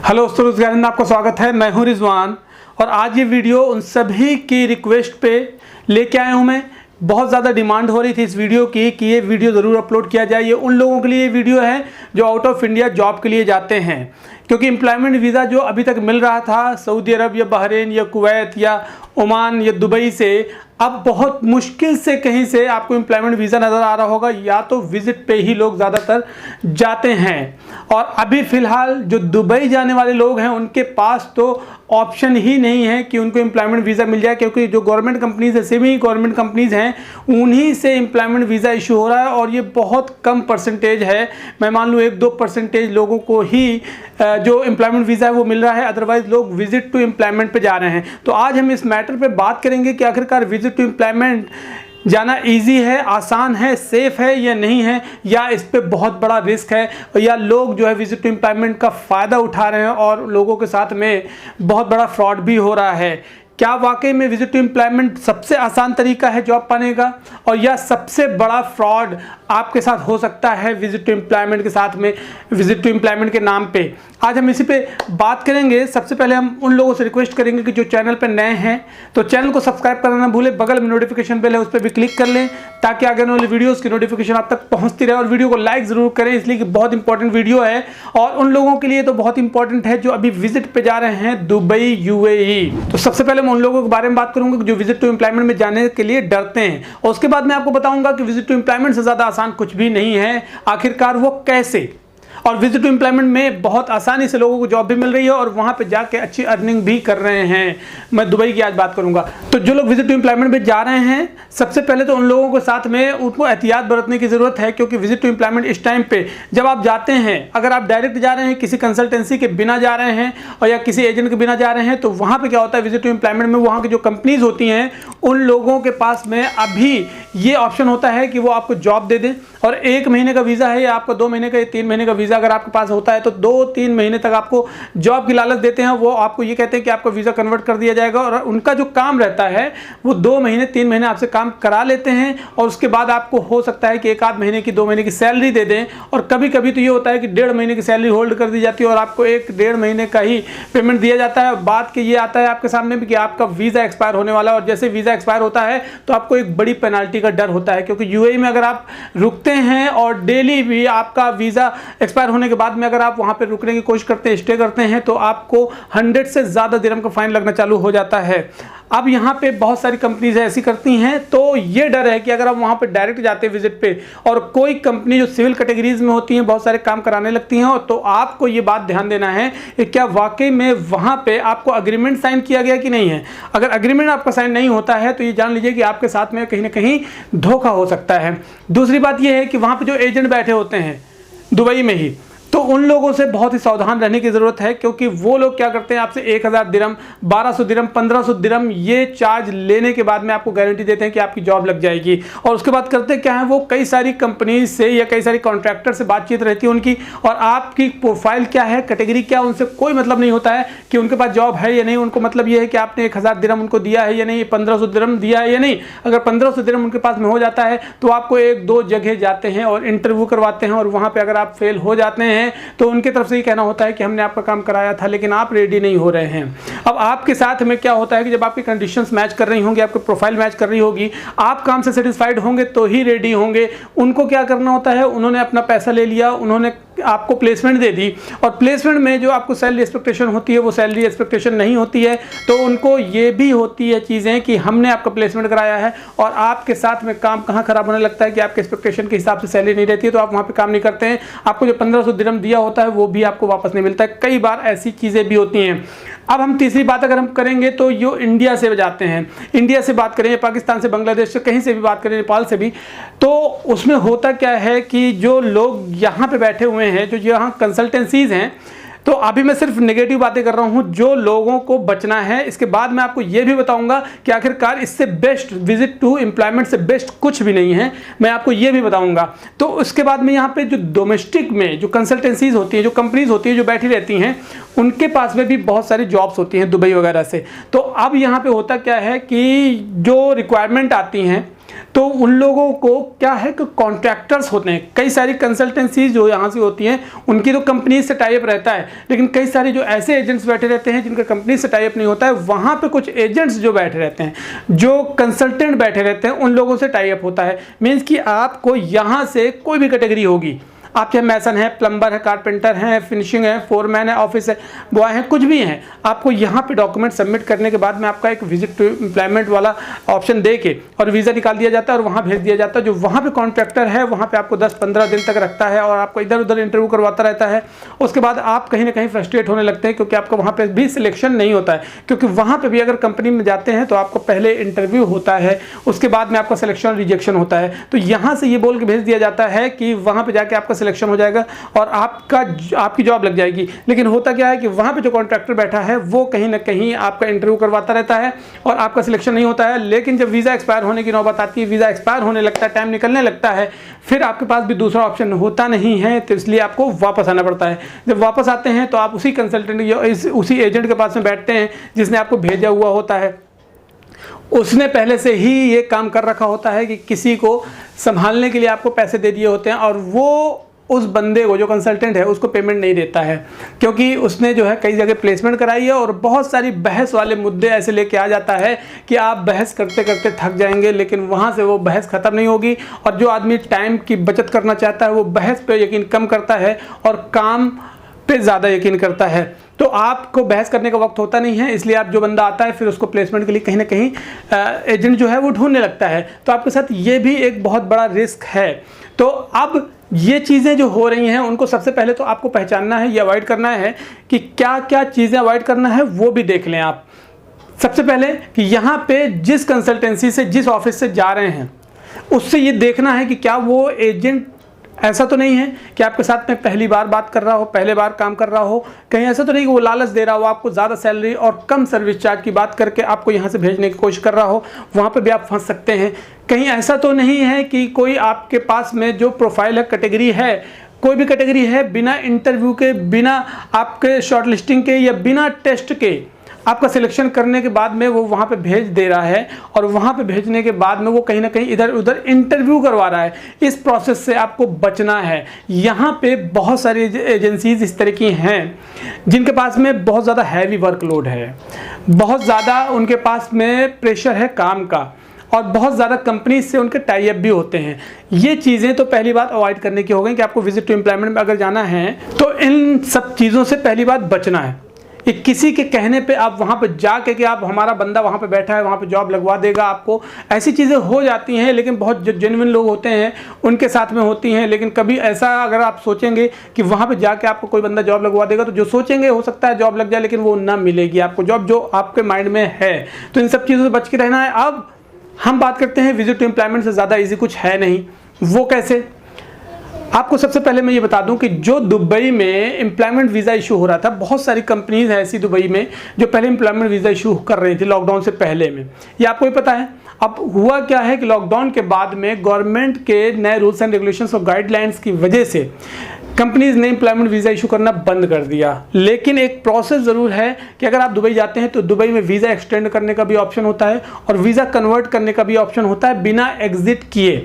Hello दोस्तों, रोजगार में आपका स्वागत है। मैं हूं रिजवान और आज ये वीडियो उन सभी की रिक्वेस्ट पे लेके आया हूं। मैं बहुत ज़्यादा डिमांड हो रही थी इस वीडियो की कि ये वीडियो ज़रूर अपलोड किया जाए। ये उन लोगों के लिए वीडियो है जो आउट ऑफ इंडिया जॉब के लिए जाते हैं, क्योंकि एम्प्लॉयमेंट वीज़ा जो अभी तक मिल रहा था सऊदी अरब या बहरीन या कुवैत या ओमान या दुबई से, अब बहुत मुश्किल से कहीं से आपको एम्प्लॉयमेंट वीज़ा नज़र आ रहा होगा, या तो विज़िट पे ही लोग ज़्यादातर जाते हैं। और अभी फ़िलहाल जो दुबई जाने वाले लोग हैं उनके पास तो ऑप्शन ही नहीं है कि उनको एम्प्लॉयमेंट वीज़ा मिल जाए, क्योंकि जो गवर्नमेंट कंपनीज़ है, सेमी गवर्नमेंट कंपनीज़ हैं, उन्हीं से एम्प्लॉयमेंट वीज़ा इशू हो रहा है। और ये बहुत कम परसेंटेज है, मैं मान लूँ 1-2% लोगों को ही जो एम्प्लॉयमेंट वीज़ा है वो मिल रहा है, अदरवाइज़ लोग विजिट टू एम्प्लॉयमेंट पे जा रहे हैं। तो आज हम इस मैटर पे बात करेंगे कि आखिरकार विजिट टू एम्प्लॉयमेंट जाना इजी है, आसान है, सेफ़ है या नहीं है, या इस पे बहुत बड़ा रिस्क है, या लोग जो है विजिट टू एम्प्लॉयमेंट का फ़ायदा उठा रहे हैं और लोगों के साथ में बहुत बड़ा फ्रॉड भी हो रहा है। क्या वाकई में विजिट टू एम्प्लॉयमेंट सबसे आसान तरीका है जॉब पाने का, और यह सबसे बड़ा फ्रॉड आपके साथ हो सकता है विजिट टू एम्प्लॉयमेंट के साथ में, विजिट टू एम्प्लॉयमेंट के नाम पे? आज हम इसी पे बात करेंगे। सबसे पहले हम उन लोगों से रिक्वेस्ट करेंगे कि जो चैनल पे नए हैं तो चैनल को सब्सक्राइब करना ना भूलें, बगल में नोटिफिकेशन बेल है उस पर भी क्लिक कर लें ताकि आगे आने वाली वीडियोज़ की नोटिफिकेशन आप तक पहुँचती रहे। और वीडियो को लाइक ज़रूर करें, इसलिए कि बहुत इंपॉर्टेंट वीडियो है, और उन लोगों के लिए तो बहुत इंपॉर्टेंट है जो अभी विजिट पे जा रहे हैं दुबई, UAE। तो सबसे पहले मैं उन लोगों के बारे में बात करूंगा जो विजिट टू एम्प्लॉयमेंट में जाने के लिए डरते हैं, और उसके बाद मैं आपको बताऊंगा कि विजिट टू एम्प्लॉयमेंट से ज़्यादा आसान कुछ भी नहीं है, आखिरकार वो कैसे। और विजिट टू एम्प्लॉयमेंट में बहुत आसानी से लोगों को जॉब भी मिल रही है और वहाँ पे जाके अच्छी अर्निंग भी कर रहे हैं। मैं दुबई की आज बात करूँगा। तो जो लोग विजिट टू एम्प्लॉयमेंट में जा रहे हैं, सबसे पहले तो उन लोगों के साथ में उनको एहतियात बरतने की ज़रूरत है, क्योंकि विजिट टू एम्प्लॉयमेंट इस टाइम पे जब आप जाते हैं, अगर आप डायरेक्ट जा रहे हैं, किसी कंसल्टेंसी के बिना जा रहे हैं और या किसी एजेंट के बिना जा रहे हैं, तो वहाँ पर क्या होता है, विजिट टू एम्प्लॉयमेंट में वहाँ की जो कंपनीज़ होती हैं उन लोगों के पास में अभी ये ऑप्शन होता है कि वो आपको जॉब दे दें। और 1 महीने का वीज़ा है या आपका 2 महीने का या 3 महीने का वीज़ा अगर आपके पास होता है तो 2-3 महीने तक आपको जॉब की लालच देते हैं। वो आपको ये कहते हैं कि आपका वीज़ा कन्वर्ट कर दिया जाएगा, और उनका जो काम रहता है वो 2 महीने 3 महीने आपसे काम करा लेते हैं, और उसके बाद आपको हो सकता है कि 1-8 महीने की 2 महीने की सैलरी दे दें। और कभी कभी तो ये होता है कि 1.5 महीने की सैलरी होल्ड कर दी जाती है और आपको 1-1.5 महीने का ही पेमेंट दिया जाता है। बात के ये आता है आपके सामने भी कि आपका वीज़ा एक्सपायर होने वाला है, और जैसे वीज़ा एक्सपायर होता है तो आपको एक बड़ी पेनाल्टी का डर होता है, क्योंकि UAE में अगर आप रुकते हैं और डेली भी आपका वीज़ा एक्सपायर होने के बाद में अगर आप वहाँ पे रुकने की कोशिश करते हैं, स्टे करते हैं, तो आपको 100 से ज़्यादा दिरहम का फाइन लगना चालू हो जाता है। अब यहाँ पे बहुत सारी कंपनीज ऐसी करती हैं, तो ये डर है कि अगर आप वहाँ पे डायरेक्ट जाते हैं विजिट पे, और कोई कंपनी जो सिविल कैटेगरीज में होती हैं बहुत सारे काम कराने लगती हैं, तो आपको ये बात ध्यान देना है कि क्या वाकई में वहाँ पे आपको अग्रीमेंट साइन किया गया कि नहीं है। अगर अग्रीमेंट आपका साइन नहीं होता है तो ये जान लीजिए कि आपके साथ में कहीं ना कहीं धोखा हो सकता है। दूसरी बात यह है कि वहाँ पर जो एजेंट बैठे होते हैं दुबई में ही, तो उन लोगों से बहुत ही सावधान रहने की ज़रूरत है, क्योंकि वो लोग क्या करते हैं, आपसे 1000 दिरहम, 1200 दिरहम, 1500 दिरहम ये चार्ज लेने के बाद में आपको गारंटी देते हैं कि आपकी जॉब लग जाएगी। और उसके बाद करते क्या है, वो कई सारी कंपनी से या कई सारी कॉन्ट्रैक्टर से बातचीत रहती है उनकी, और आपकी प्रोफाइल क्या है, कैटेगरी क्या, उनसे कोई मतलब नहीं होता है कि उनके पास जॉब है या नहीं। उनको मतलब ये है कि आपने 1000 दिरहम उनको दिया है या नहीं, 1500 दिरहम दिया है या नहीं। अगर 1500 दिरहम उनके पास में हो जाता है तो आपको 1-2 जगह जाते हैं और इंटरव्यू करवाते हैं, और वहाँ पर अगर आप फेल हो जाते हैं तो उनके तरफ से ही कहना होता है कि हमने आपका काम कराया था लेकिन आप रेडी नहीं हो रहे हैं। अब आपके साथ में क्या होता है कि जब आपकी कंडीशंस मैच कर रही होंगी, आपकी प्रोफाइल मैच कर रही होगी, आप काम से सेटिस्फाइड होंगे तो ही रेडी होंगे। उनको क्या करना होता है, उन्होंने अपना पैसा ले लिया, उन्होंने आपको प्लेसमेंट दे दी, और प्लेसमेंट में जो आपको सैलरी एक्सपेक्टेशन होती है वो सैलरी एक्सपेक्टेशन नहीं होती है। तो उनको ये भी होती है चीज़ें कि हमने आपका प्लेसमेंट कराया है, और आपके साथ में काम कहाँ खराब होने लगता है कि आपके एक्सपेक्टेशन के हिसाब से सैलरी नहीं रहती है, तो आप वहाँ पे काम नहीं करते हैं। आपको जो 1500 दिरहम दिया होता है वो भी आपको वापस नहीं मिलता है। कई बार ऐसी चीज़ें भी होती हैं। अब हम तीसरी बात अगर हम करेंगे तो जो इंडिया से जाते हैं, इंडिया से बात करें, पाकिस्तान से, बांग्लादेश से, कहीं से भी बात करें, नेपाल से भी, तो उसमें होता क्या है कि जो लोग यहाँ पे बैठे हुए हैं, जो यहाँ कंसल्टेंसीज हैं, तो अभी मैं सिर्फ नेगेटिव बातें कर रहा हूं, जो लोगों को बचना है। इसके बाद मैं आपको यह भी बताऊंगा कि आखिरकार इससे बेस्ट, विजिट टू एम्प्लॉयमेंट से बेस्ट कुछ भी नहीं है, मैं आपको यह भी बताऊंगा। तो उसके बाद में यहाँ पे जो डोमेस्टिक में जो कंसल्टेंसीज होती हैं, जो कंपनीज होती है जो बैठी रहती हैं, उनके पास में भी बहुत सारी जॉब्स होती हैं दुबई वगैरह से। तो अब यहाँ पे होता क्या है कि जो रिक्वायरमेंट आती हैं तो उन लोगों को क्या है कि कॉन्ट्रैक्टर्स होते हैं, कई सारी कंसल्टेंसीज जो यहाँ से होती हैं उनकी तो कंपनी से टाई अप रहता है, लेकिन कई सारे जो ऐसे एजेंट्स बैठे रहते हैं जिनका कंपनी से टाई अप नहीं होता है, वहाँ पे कुछ एजेंट्स जो बैठे रहते हैं, जो कंसल्टेंट बैठे रहते हैं, उन लोगों से टाई अप होता है। मीन्स कि आपको यहाँ से कोई भी कैटेगरी होगी, आप चाहे मैसन है, प्लम्बर है, कारपेंटर है, फिनिशिंग है, फोरमैन है, ऑफिस है, बॉय है, कुछ भी हैं, आपको यहाँ पे डॉक्यूमेंट सबमिट करने के बाद में आपका एक विजिट टू एम्प्लॉयमेंट वाला ऑप्शन दे के और वीज़ा निकाल दिया जाता है और वहाँ भेज दिया जाता है। जो वहाँ पे कॉन्ट्रैक्टर है वहाँ पे आपको 10-15 दिन तक रखता है और आपको इधर उधर इंटरव्यू करवाता रहता है। उसके बाद आप कहीं ना कहीं फ्रस्ट्रेट होने लगते हैं क्योंकि आपका वहाँ पर भी सिलेक्शन नहीं होता है, क्योंकि वहाँ पर भी अगर कंपनी में जाते हैं तो आपको पहले इंटरव्यू होता है, उसके बाद में आपका सिलेक्शन रिजेक्शन होता है। तो यहाँ से ये बोल के भेज दिया जाता है कि वहाँ पर जाके आपका सिलेक्शन हो जाएगा और आपकी जॉब लग जाएगी। लेकिन होता क्या है कि वहां पे जो कॉन्ट्रैक्टर बैठा है वो कहीं ना कहीं आपका इंटरव्यू करवाता रहता है और आपका सिलेक्शन नहीं होता है। लेकिन जब वीज़ा एक्सपायर होने की नौबत आती है, वीज़ा एक्सपायर होने लगता है, टाइम निकलने लगता है, फिर आपके पास भी दूसरा ऑप्शन होता नहीं है, तो इसलिए आपको वापस आना पड़ता है। जब वापस आते हैं तो आप उसी कंसल्टेंट या उसी एजेंट के पास में बैठते हैं जिसने आपको भेजा हुआ होता है। उसने पहले से ही ये काम कर रखा होता है कि किसी को संभालने के लिए आपको पैसे दे दिए होते हैं और वो उस बंदे को, जो कंसल्टेंट है, उसको पेमेंट नहीं देता है क्योंकि उसने जो है कई जगह प्लेसमेंट कराई है और बहुत सारी बहस वाले मुद्दे ऐसे लेके आ जाता है कि आप बहस करते करते थक जाएंगे, लेकिन वहाँ से वो बहस ख़त्म नहीं होगी। और जो आदमी टाइम की बचत करना चाहता है वो बहस पे यकीन कम करता है और काम पे ज़्यादा यकीन करता है। तो आपको बहस करने का वक्त होता नहीं है, इसलिए आप जो बंदा आता है फिर उसको प्लेसमेंट के लिए कहीं ना कहीं एजेंट जो है वो ढूंढने लगता है। तो आपके साथ ये भी एक बहुत बड़ा रिस्क है। तो अब ये चीज़ें जो हो रही हैं उनको सबसे पहले तो आपको पहचानना है, ये अवॉइड करना है कि क्या क्या चीज़ें अवॉइड करना है वो भी देख लें आप। सबसे पहले कि यहाँ पे जिस कंसल्टेंसी से, जिस ऑफिस से जा रहे हैं, उससे ये देखना है कि क्या वो एजेंट ऐसा तो नहीं है कि आपके साथ में पहली बार बात कर रहा हो, पहले बार काम कर रहा हो, कहीं ऐसा तो नहीं कि वो लालच दे रहा हो, आपको ज़्यादा सैलरी और कम सर्विस चार्ज की बात करके आपको यहाँ से भेजने की कोशिश कर रहा हो, वहाँ पे भी आप फंस सकते हैं। कहीं ऐसा तो नहीं है कि कोई आपके पास में जो प्रोफाइल है, कैटेगरी है, कोई भी कैटेगरी है, बिना इंटरव्यू के, बिना आपके शॉर्ट लिस्टिंग के या बिना टेस्ट के आपका सिलेक्शन करने के बाद में वो वहाँ पे भेज दे रहा है और वहाँ पे भेजने के बाद में वो कहीं ना कहीं इधर उधर इंटरव्यू करवा रहा है। इस प्रोसेस से आपको बचना है। यहाँ पे बहुत सारी एजेंसीज इस तरह की हैं जिनके पास में बहुत ज़्यादा हैवी वर्कलोड है, बहुत ज़्यादा उनके पास में प्रेशर है काम का और बहुत ज़्यादा कंपनी से उनके टाई अप भी होते हैं। ये चीज़ें तो पहली बात अवॉइड करने की हो गई कि आपको विजिट टू एम्प्लॉयमेंट में अगर जाना है तो इन सब चीज़ों से पहली बात बचना है। कि किसी के कहने पे आप वहाँ पे जाके कि आप हमारा बंदा वहाँ पे बैठा है, वहाँ पे जॉब लगवा देगा आपको, ऐसी चीज़ें हो जाती हैं। लेकिन बहुत जो जेन्युइन लोग होते हैं उनके साथ में होती हैं। लेकिन कभी ऐसा अगर आप सोचेंगे कि वहाँ पे जाके आपको कोई बंदा जॉब लगवा देगा, तो जो सोचेंगे हो सकता है जॉब लग जाए, लेकिन वो ना मिलेगी आपको जॉब जो आपके माइंड में है। तो इन सब चीज़ों से बच के रहना है। अब हम बात करते हैं विजिट टू एम्प्लॉयमेंट से ज़्यादा ईजी कुछ है नहीं। वो कैसे? आपको सबसे पहले मैं ये बता दूं कि जो दुबई में एम्प्लॉयमेंट वीज़ा इशू हो रहा था, बहुत सारी कंपनीज है ऐसी दुबई में जो पहले एम्प्लॉयमेंट वीज़ा इशू कर रही थी लॉकडाउन से पहले में। ये आपको ही पता है। अब हुआ क्या है कि लॉकडाउन के बाद में गवर्नमेंट के नए रूल्स एंड रेगुलेशंस और गाइडलाइंस की वजह से कंपनीज ने एम्प्लॉयमेंट वीज़ा इशू करना बंद कर दिया। लेकिन एक प्रोसेस ज़रूर है कि अगर आप दुबई जाते हैं तो दुबई में वीज़ा एक्सटेंड करने का भी ऑप्शन होता है और वीज़ा कन्वर्ट करने का भी ऑप्शन होता है बिना एग्जिट किए।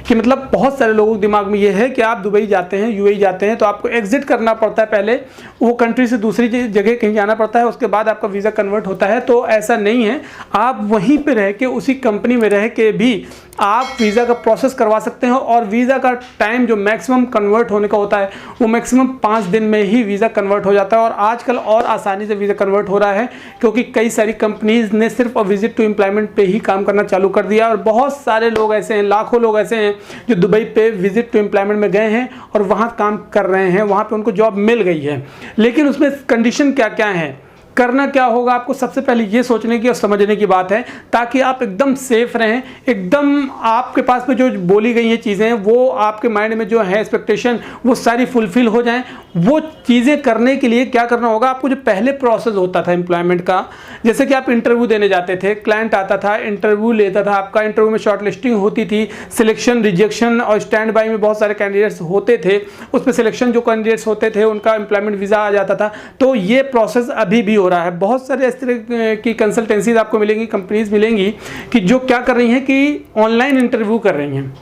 कि मतलब बहुत सारे लोगों के दिमाग में ये है कि आप दुबई जाते हैं, यूएई जाते हैं, तो आपको एग्जिट करना पड़ता है, पहले वो कंट्री से दूसरी जगह कहीं जाना पड़ता है, उसके बाद आपका वीज़ा कन्वर्ट होता है। तो ऐसा नहीं है, आप वहीं पर रह के, उसी कंपनी में रह के भी आप वीज़ा का प्रोसेस करवा सकते हैं। और वीज़ा का टाइम जो मैक्सिमम कन्वर्ट होने का होता है वो मैक्सिमम 5 दिन में ही वीज़ा कन्वर्ट हो जाता है। और आजकल और आसानी से वीज़ा कन्वर्ट हो रहा है क्योंकि कई सारी कंपनीज ने सिर्फ विजिट टू एम्प्लॉयमेंट पे ही काम करना चालू कर दिया। और बहुत सारे लोग ऐसे हैं, लाखों लोग ऐसे हैं जो दुबई पे विजिट टू एम्प्लॉयमेंट में गए हैं और वहाँ काम कर रहे हैं, वहाँ पर उनको जॉब मिल गई है। लेकिन उसमें कंडीशन क्या क्या है, करना क्या होगा, आपको सबसे पहले ये सोचने की और समझने की बात है ताकि आप एकदम सेफ रहें, एकदम आपके पास में जो बोली गई हैं चीज़ें वो आपके माइंड में जो है एक्सपेक्टेशन वो सारी फुलफिल हो जाएं। वो चीज़ें करने के लिए क्या करना होगा, आपको जो पहले प्रोसेस होता था एम्प्लॉयमेंट का, जैसे कि आप इंटरव्यू देने जाते थे, क्लाइंट आता था, इंटरव्यू लेता था, आपका इंटरव्यू में शॉर्ट लिस्टिंग होती थी, सिलेक्शन, रिजेक्शन और स्टैंड बाई में बहुत सारे कैंडिडेट्स होते थे, उस पर सिलेक्शन जो कैंडिडेट्स होते थे उनका एम्प्लॉयमेंट वीज़ा आ जाता था। तो ये प्रोसेस अभी भी हो रहा है। बहुत सारे इस तरह की कंसल्टेंसीज आपको मिलेंगी, कंपनीज मिलेंगी कि जो क्या कर रही हैं कि ऑनलाइन इंटरव्यू कर रही हैं,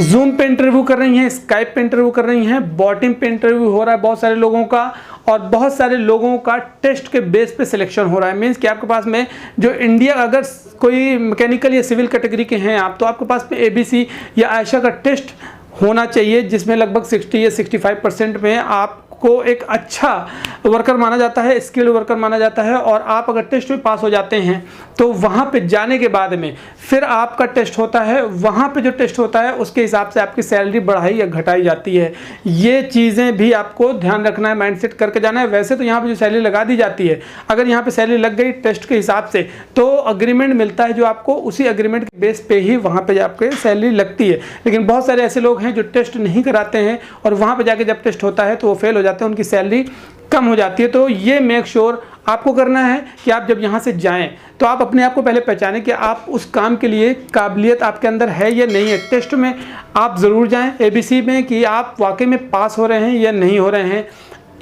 जूम पे इंटरव्यू कर रही हैं, स्काइप पे इंटरव्यू कर रही हैं, बॉटिम पे इंटरव्यू हो रहा है बहुत सारे लोगों का, और बहुत सारे लोगों का टेस्ट के बेस पे सिलेक्शन हो रहा है। मीन्स कि आपके पास में जो इंडिया, अगर कोई मैकेनिकल या सिविल कैटेगरी के हैं आप, तो आपके पास में ABC या आयशा का टेस्ट होना चाहिए, जिसमें लगभग 60 या 65% में आपको एक अच्छा वर्कर माना जाता है, स्किल्ड वर्कर माना जाता है। और आप अगर टेस्ट में पास हो जाते हैं तो वहाँ पे जाने के बाद में फिर आपका टेस्ट होता है, वहाँ पे जो टेस्ट होता है उसके हिसाब से आपकी सैलरी बढ़ाई या घटाई जाती है। ये चीज़ें भी आपको ध्यान रखना है, माइंडसेट करके जाना है। वैसे तो यहाँ पे जो सैलरी लगा दी जाती है, अगर यहाँ पे सैलरी लग गई टेस्ट के हिसाब से तो अग्रीमेंट मिलता है जो आपको, उसी अग्रीमेंट के बेस पे ही वहाँ पे आपके सैलरी लगती है। लेकिन बहुत सारे ऐसे लोग हैं जो टेस्ट नहीं कराते हैं और वहाँ पे जाके जब टेस्ट होता है तो वो फेल हो जाते हैं, उनकी सैलरी कम हो जाती है। तो ये मेक श्योर आपको करना है कि आप जब यहाँ से जाएं तो आप अपने आप को पहले पहचानें कि आप उस काम के लिए काबिलियत आपके अंदर है या नहीं है। टेस्ट में आप ज़रूर जाएं ABC में कि आप वाकई में पास हो रहे हैं या नहीं हो रहे हैं।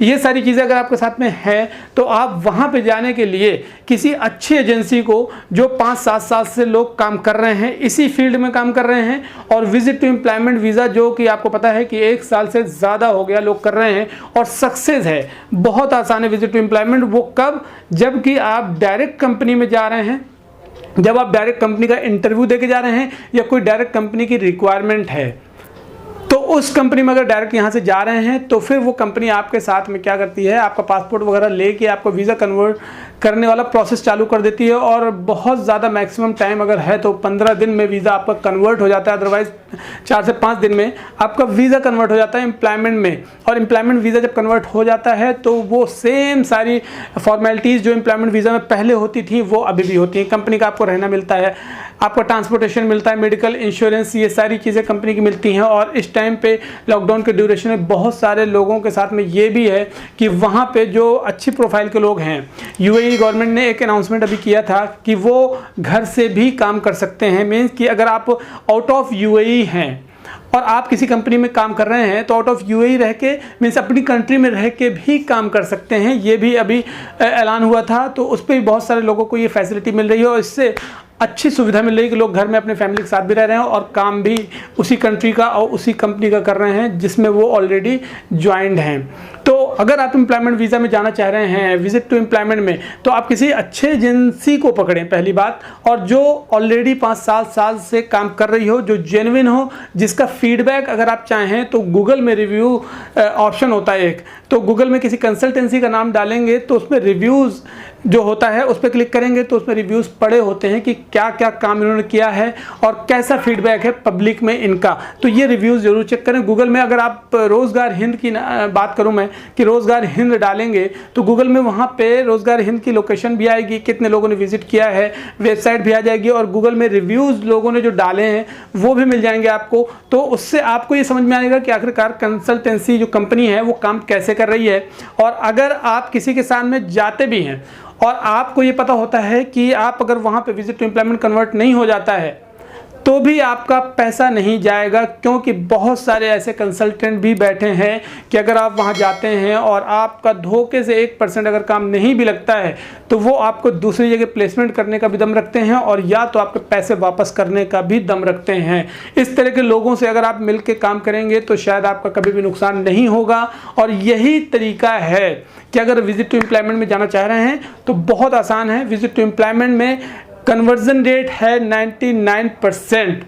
ये सारी चीज़ें अगर आपके साथ में है तो आप वहाँ पे जाने के लिए किसी अच्छी एजेंसी को, जो 5-7 साल से लोग काम कर रहे हैं, इसी फील्ड में काम कर रहे हैं, और विजिट टू एम्प्लॉयमेंट वीज़ा जो कि आपको पता है कि 1 साल से ज़्यादा हो गया लोग कर रहे हैं और सक्सेस है, बहुत आसान है विजिट टू एम्प्लॉयमेंट। वो कब? जबकि आप डायरेक्ट कंपनी में जा रहे हैं, जब आप डायरेक्ट कंपनी का इंटरव्यू देके जा रहे हैं या कोई डायरेक्ट कंपनी की रिक्वायरमेंट है, तो उस कंपनी में अगर डायरेक्ट यहाँ से जा रहे हैं तो फिर वो कंपनी आपके साथ में क्या करती है, आपका पासपोर्ट वगैरह लेके आपको वीज़ा कन्वर्ट करने वाला प्रोसेस चालू कर देती है। और बहुत ज़्यादा मैक्सिमम टाइम अगर है तो 15 दिन में वीज़ा आपका कन्वर्ट हो जाता है, अदरवाइज़ 4 से 5 दिन में आपका वीज़ा कन्वर्ट हो जाता है एम्प्लॉयमेंट में। और एम्प्लॉयमेंट वीज़ा जब कन्वर्ट हो जाता है तो वो सेम सारी फॉर्मेलिटीज़ जो एम्प्लॉयमेंट वीज़ा में पहले होती थी वो अभी भी होती हैं। कंपनी का आपको रहना मिलता है, आपका ट्रांसपोर्टेशन मिलता है, मेडिकल इंश्योरेंस, ये सारी चीज़ें कंपनी की मिलती हैं। और इस टाइम पे लॉकडाउन के ड्यूरेशन में बहुत सारे लोगों के साथ में ये भी है कि वहाँ पे जो अच्छी प्रोफाइल के लोग हैं, UAE गवर्नमेंट ने एक अनाउंसमेंट अभी किया था कि वो घर से भी काम कर सकते हैं। मीन्स कि अगर आप आउट ऑफ UAE हैं और आप किसी कंपनी में काम कर रहे हैं तो आउट ऑफ UAE रह के, मीन्स अपनी कंट्री में रह के भी काम कर सकते हैं। ये भी अभी ऐलान हुआ था, तो उस पर भी बहुत सारे लोगों को ये फैसिलिटी मिल रही है और इससे अच्छी सुविधा मिल रही है कि लोग घर में अपने फैमिली के साथ भी रह रहे हैं और काम भी उसी कंट्री का और उसी कंपनी का कर रहे हैं जिसमें वो ऑलरेडी ज्वाइंड हैं। तो अगर आप एम्प्लॉयमेंट वीज़ा में जाना चाह रहे हैं, विजिट टू एम्प्लॉयमेंट में, तो आप किसी अच्छे एजेंसी को पकड़ें पहली बात, और जो ऑलरेडी 5-7 साल से काम कर रही हो, जो जेन्युइन हो, जिसका फीडबैक अगर आप चाहें तो गूगल में रिव्यू ऑप्शन होता है एक, तो गूगल में किसी कंसल्टेंसी का नाम डालेंगे तो उसमें रिव्यूज़ जो होता है उस पर क्लिक करेंगे तो उसमें रिव्यूज़ पड़े होते हैं कि क्या क्या काम इन्होंने किया है और कैसा फीडबैक है पब्लिक में इनका। तो ये रिव्यूज़ ज़रूर चेक करें गूगल में। अगर आप रोज़गार हिंद की बात करूं मैं कि रोज़गार हिंद डालेंगे तो गूगल में वहाँ पे रोज़गार हिंद की लोकेशन भी आएगी, कितने लोगों ने विजिट किया है, वेबसाइट भी आ जाएगी, और गूगल में रिव्यूज़ लोगों ने जो डाले हैं वो भी मिल जाएंगे आपको। तो उससे आपको ये समझ में आएगा कि आखिरकार कंसल्टेंसी जो कंपनी है वो काम कैसे कर रही है। और अगर आप किसी के साथ में जाते भी हैं और आपको ये पता होता है कि आप अगर वहाँ पे विजिट टू एम्प्लॉयमेंट कन्वर्ट नहीं हो जाता है तो भी आपका पैसा नहीं जाएगा, क्योंकि बहुत सारे ऐसे कंसल्टेंट भी बैठे हैं कि अगर आप वहाँ जाते हैं और आपका धोखे से 1% अगर काम नहीं भी लगता है तो वो आपको दूसरी जगह प्लेसमेंट करने का भी दम रखते हैं और या तो आपके पैसे वापस करने का भी दम रखते हैं। इस तरह के लोगों से अगर आप मिल के काम करेंगे तो शायद आपका कभी भी नुकसान नहीं होगा। और यही तरीका है कि अगर विजिट टू एम्प्लॉयमेंट में जाना चाह रहे हैं तो बहुत आसान है। विजिट टू एम्प्लॉयमेंट में कन्वर्जन रेट है 99%।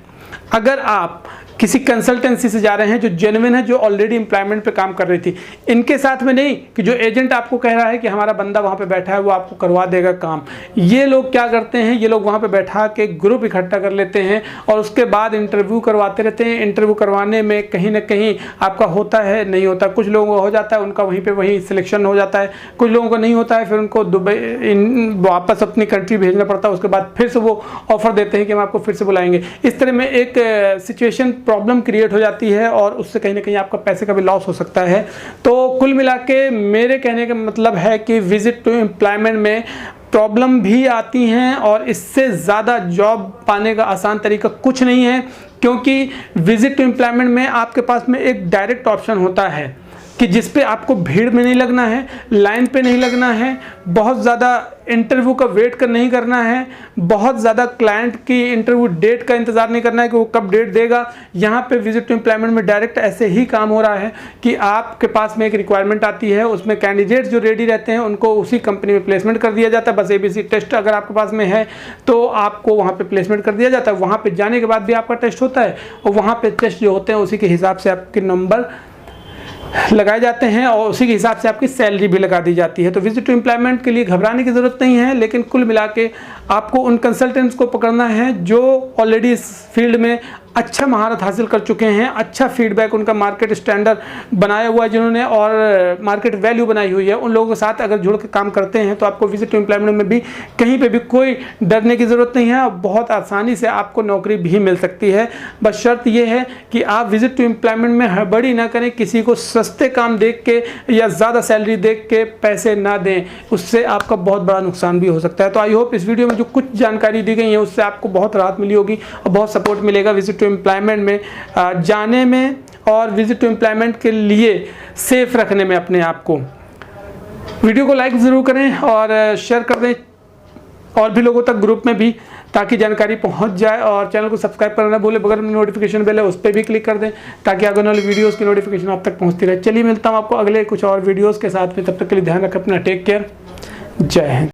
अगर आप किसी कंसल्टेंसी से जा रहे हैं जो जेन्युइन है, जो ऑलरेडी एम्प्लॉयमेंट पे काम कर रही थी, इनके साथ में नहीं कि जो एजेंट आपको कह रहा है कि हमारा बंदा वहाँ पे बैठा है वो आपको करवा देगा काम। ये लोग क्या करते हैं, ये लोग वहाँ पे बैठा के ग्रुप इकट्ठा कर लेते हैं और उसके बाद इंटरव्यू करवाते रहते हैं। इंटरव्यू करवाने में कहीं ना कहीं आपका होता है, नहीं होता। कुछ लोगों को हो जाता है, उनका वहीं पर वहीं सिलेक्शन हो जाता है, कुछ लोगों को नहीं होता है, फिर उनको दुबई वापस अपनी कंट्री भेजना पड़ता है। उसके बाद फिर से वो ऑफर देते हैं कि हम आपको फिर से बुलाएंगे। इस तरह में एक सिचुएशन प्रॉब्लम क्रिएट हो जाती है और उससे कहीं ना कहीं आपका पैसे का भी लॉस हो सकता है। तो कुल मिला के मेरे कहने का मतलब है कि विजिट टू एम्प्लॉयमेंट में प्रॉब्लम भी आती हैं और इससे ज़्यादा जॉब पाने का आसान तरीका कुछ नहीं है, क्योंकि विजिट टू एम्प्लॉयमेंट में आपके पास में एक डायरेक्ट ऑप्शन होता है। कि जिस पे आपको भीड़ में नहीं लगना है, लाइन पे नहीं लगना है, बहुत ज़्यादा इंटरव्यू का वेट कर नहीं करना है, बहुत ज़्यादा क्लाइंट की इंटरव्यू डेट का इंतज़ार नहीं करना है कि वो कब डेट देगा। यहाँ पे विजिट टू एम्प्लॉयमेंट में डायरेक्ट ऐसे ही काम हो रहा है कि आपके पास में एक रिक्वायरमेंट आती है, उसमें कैंडिडेट्स जो रेडी रहते हैं उनको उसी कंपनी में प्लेसमेंट कर दिया जाता है। बस ABC टेस्ट अगर आपके पास में है तो आपको वहाँ पर प्लेसमेंट कर दिया जाता है। वहाँ पर जाने के बाद भी आपका टेस्ट होता है और वहाँ पर टेस्ट जो होते हैं उसी के हिसाब से आपके नंबर लगाए जाते हैं और उसी के हिसाब से आपकी सैलरी भी लगा दी जाती है। तो विजिट टू एम्प्लॉयमेंट के लिए घबराने की ज़रूरत नहीं है, लेकिन कुल मिला के आपको उन कंसल्टेंट्स को पकड़ना है जो ऑलरेडी इस फील्ड में अच्छा महारत हासिल कर चुके हैं, अच्छा फीडबैक उनका मार्केट स्टैंडर्ड बनाया हुआ है जिन्होंने और मार्केट वैल्यू बनाई हुई है। उन लोगों के साथ अगर जुड़ के काम करते हैं तो आपको विजिट टू एम्प्लॉयमेंट में भी कहीं पे भी कोई डरने की ज़रूरत नहीं है और बहुत आसानी से आपको नौकरी भी मिल सकती है। बस शर्त यह है कि आप विजिट टू एम्प्लॉयमेंट में हड़बड़ी ना करें, किसी को सस्ते काम देख के या ज़्यादा सैलरी देख के पैसे ना दें, उससे आपका बहुत बड़ा नुकसान भी हो सकता है। तो आई होप इस वीडियो में जो कुछ जानकारी दी गई है उससे आपको बहुत राहत मिली होगी और बहुत सपोर्ट मिलेगा विजिट टू एम्प्लॉयमेंट में जाने में और विजिट टू एम्प्लॉयमेंट के लिए सेफ रखने में अपने आप को। वीडियो को लाइक ज़रूर करें और शेयर कर दें और भी लोगों तक ग्रुप में भी, ताकि जानकारी पहुंच जाए। और चैनल को सब्सक्राइब करना भूले, बगल में नोटिफिकेशन बेल है उस पर भी क्लिक कर दें ताकि आगे वाली वीडियोस की नोटिफिकेशन आप तक पहुंचती रहे। चलिए मिलता हूं आपको अगले कुछ और वीडियोस के साथ में, तब तक के लिए ध्यान रखें अपना, टेक केयर, जय हिंद।